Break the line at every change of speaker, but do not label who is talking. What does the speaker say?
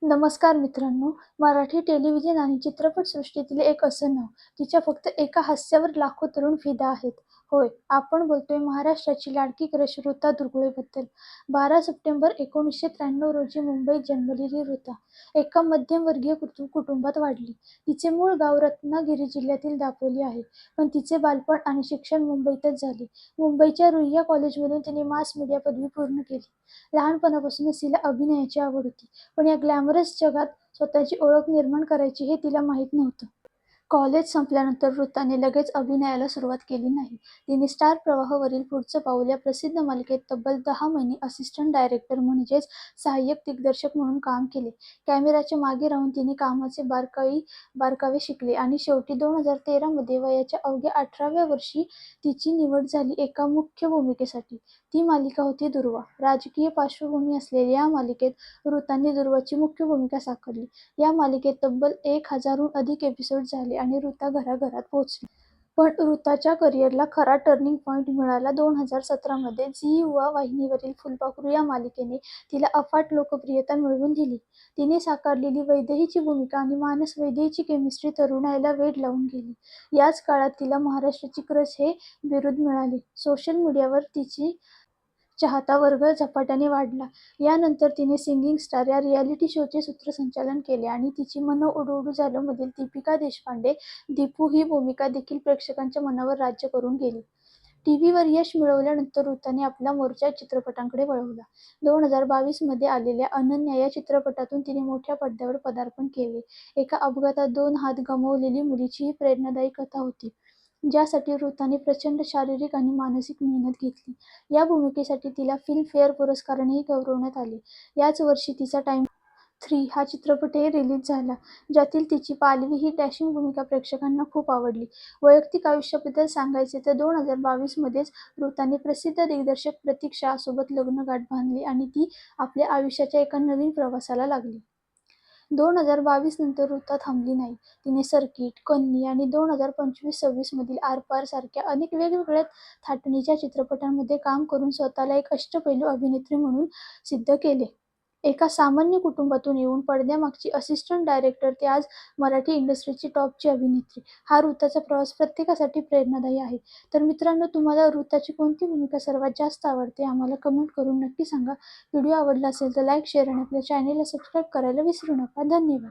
नमस्कार मित्रांनो, मराठी टेलिव्हिजन आणि चित्रपटसृष्टीतील एक असं नाव, तिच्या फक्त एका हास्यावर लाखो तरुण फिदा आहेत. होय, आपण बोलतोय महाराष्ट्राची लाडकी क्रश ऋता दुर्गुळेबद्दल. 12 सप्टेंबर 1993 रोजी मुंबईत जन्मलेली ऋता एका मध्यमवर्गीय कुटुंबात वाढली. तिचे मूळ गाव रत्नागिरी जिल्ह्यातील दापोली आहे, पण तिचे बालपण आणि शिक्षण मुंबईतच झाले. मुंबईच्या रुईया कॉलेजमधून तिने मास मीडिया पदवी पूर्ण केली. लहानपणापासूनच तिला अभिनयाची आवड होती. पण या ग्लॅमरस जगात स्वतःची ओळख निर्माण करायची हे तिला माहीत नव्हतं. कॉलेज संपल्यानंतर ऋताने लगेच अभिनयाला सुरुवात केली नाही. तिने स्टार प्रवाहवरील पुढचं पाऊल या प्रसिद्ध मालिकेत तब्बल 10 महिने असिस्टंट डायरेक्टर म्हणजेच सहाय्यक दिग्दर्शक म्हणून काम केले. कॅमेऱ्याच्या मागे राहून तिने कामाचे बारकावे शिकले आणि शेवटी 2013 मध्ये वयाच्या अवघ्या 18व्या वर्षी तिची निवड झाली एका मुख्य भूमिकेसाठी. ती मालिका होती दुर्वा. राजकीय पार्श्वभूमी असलेल्या या मालिकेत ऋताने दुर्वाची मुख्य भूमिका साकारली. या मालिकेत तब्बल 1000हून अधिक एपिसोड झाले आणि ऋता घराघरात पोहोचली. पण ऋताच्या करिअरला खरा टर्निंग पॉइंट मिळाला 2017 मध्ये. झी युवा वाहिनीवरील फुलपाखरू या मालिकेने तिला अफाट लोकप्रियता मिळवून दिली. तिने साकारलेली वैदेहीची भूमिका आणि मानस वैदेहीची केमिस्ट्री तरुणाईला वेड लावून गेली. याच काळात तिला महाराष्ट्राची क्रश हे बिरुद मिळाले. सोशल मीडियावर तिची चाहता वर्ग झपाट्याने वाढला. यानंतर तिने सिंगिंग स्टार या रियालिटी शोचे सूत्रसंचालन केले आणि तिची मन उडू उडू झालं मधील दीपिका देशपांडे दीपू ही भूमिका देखील प्रेक्षकांच्या मनावर राज्य करून गेली. टीव्हीवर यश मिळवल्यानंतर ऋताने आपला मोर्चा चित्रपटांकडे वळवला. 2022 मध्ये आलेल्या अनन्या या चित्रपटातून तिने मोठ्या पडद्यावर पदार्पण केले. एका अपघातात 2 हात गमावलेली मुलीची ही प्रेरणादायी कथा होती, ज्यासाठी ऋताने प्रचंड शारीरिक आणि मानसिक मेहनत घेतली. या भूमिकेसाठी तिला फिल्मफेअर पुरस्कारानेही गौरवण्यात आले. याच वर्षी तिचा टाइम 3 हा चित्रपटही रिलीज झाला, ज्यातील तिची पालवी ही डॅशिंग भूमिका प्रेक्षकांना खूप आवडली. वैयक्तिक आयुष्याबद्दल सांगायचे तर 2022 मध्येच ऋताने प्रसिद्ध दिग्दर्शक प्रतीक शाह सोबत लग्नगाठ बांधली आणि ती आपल्या आयुष्याच्या एका नवीन प्रवासाला लागली. 2022 नंतर ऋता थांबली नाही. तिने सर्किट, कन्नी आणि 2025-26 मधील आरपार सारख्या अनेक वेगवेगळ्या थाटणीच्या चित्रपटांमध्ये काम करून स्वतःला एक अष्टपैलू अभिनेत्री म्हणून सिद्ध केले. एका सामान्य कुटुंबातून येऊन पडद्यामागची असिस्टंट डायरेक्टर ते आज मराठी इंडस्ट्रीची टॉपची अभिनेत्री, हा ऋताचा प्रवास प्रत्येकासाठी प्रेरणादायी आहे. तर मित्रांनो, तुम्हाला ऋताची कोणती भूमिका सर्वात जास्त आवडते आम्हाला कमेंट करून नक्की सांगा. व्हिडिओ आवडला असेल तर लाईक, शेअर आणि आपल्या चॅनेलला सबस्क्राईब करायला विसरू नका. धन्यवाद.